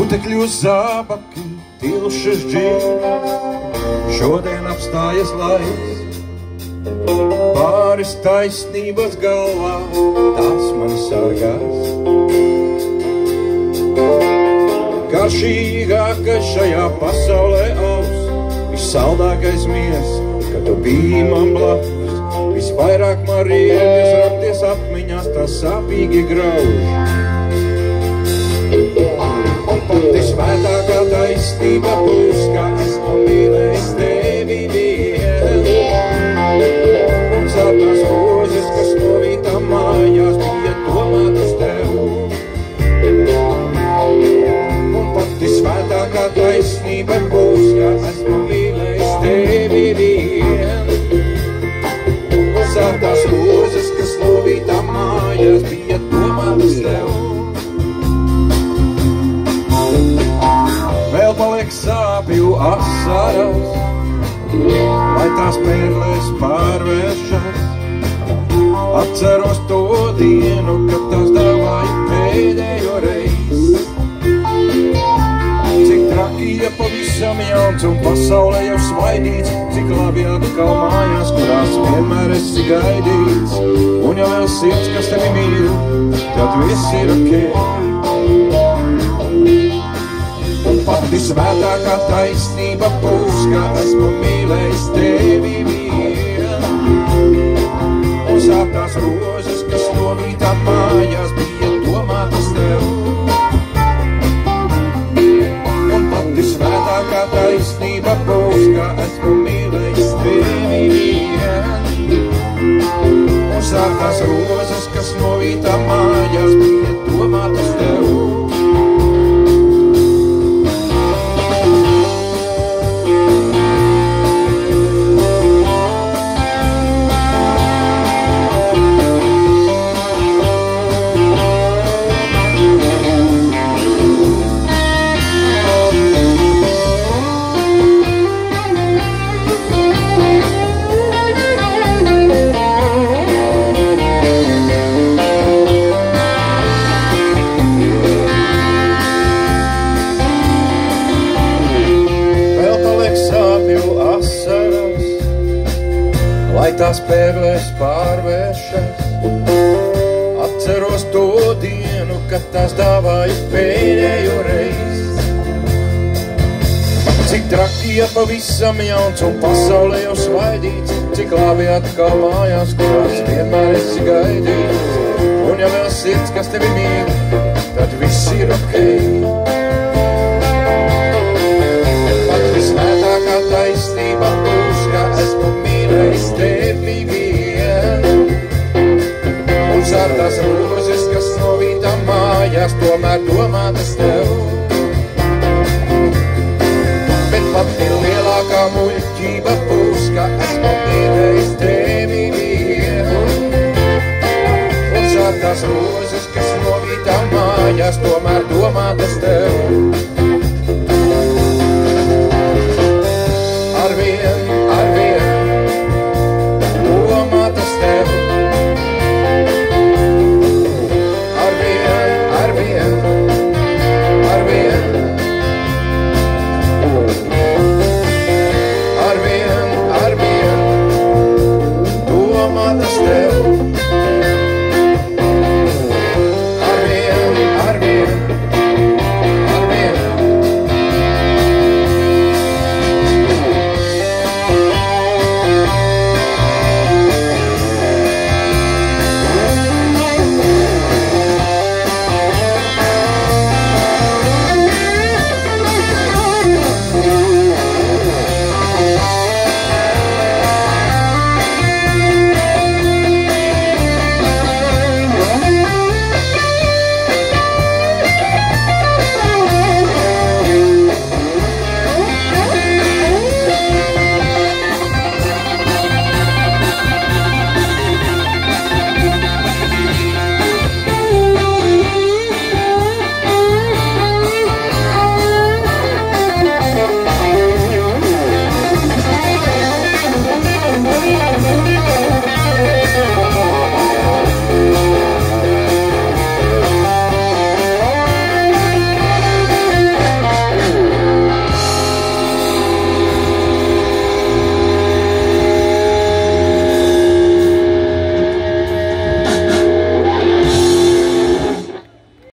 Putekļu zābaki, tilšas džīnas, šodien apstājas laiks. Pāris taisnības galvā, tās man sargās. Garšīgākais šajā pasaulē aus, vissaldākais miers, kad tu biji man blakus. Visvairāk man riebies rapties atmiņās, tā sāpīgi grauž. Un pati svētākā taisnība būs, kā esmu mīlējis tevi vien. Un zeltās rozes, kas novītā mājās, bija domātas tev. Un pati svētākā taisnība būs, kā esmu mīlējis tevi vien. Un zeltās rozes, kas novītā mājās, bija domātas tev. Vēl paliek sāpju asaras, lai tās pērlēs pārvēršas. Atceros to dienu, kad tās dāvāja pēdējo reizi. Cik traki, ja pavisam jauns un pasaulē jau svaidīts, cik labi atkal mājās, kurās vienmēr esi gaidīts. Un ja vēl sirds, kas tevi mīl, tad viss ir ok. Un pati svētākā taisnība būs, kā esmu mīlējis tevi vien. Un zeltās rozes, kas novītā mājās, bija domātas tev. Un pati svētākā taisnība būs, kā esmu mīlējis tevi vien. Un zeltās rozes, kas novītā mājās, bija domātas tev. Lai tās pērlēs pārvēršas. Atceros to dienu, kad tās dāvāja pēdējo reizi. Cik traki, ja pavisam jauns un pasaulē jau svaidīts, cik labi atkal mājās, kurās vienmēr esi gaidīts. Un ja vēl sirds, kas tevi mīl, tad viss ir ok. Pati svētākā taisnība būs, kā esmu mīlējis tevi vien. Un zeltās rozes, kas novītā mājās, tomēr domātas tev. Bet pati lielākā muļķība būs, kā esmu mīlējis tevi vien. Un zeltās rozes, kas novītā mājās, tomēr domātas tev. Arvien domātas tev. Arvien domātas tev.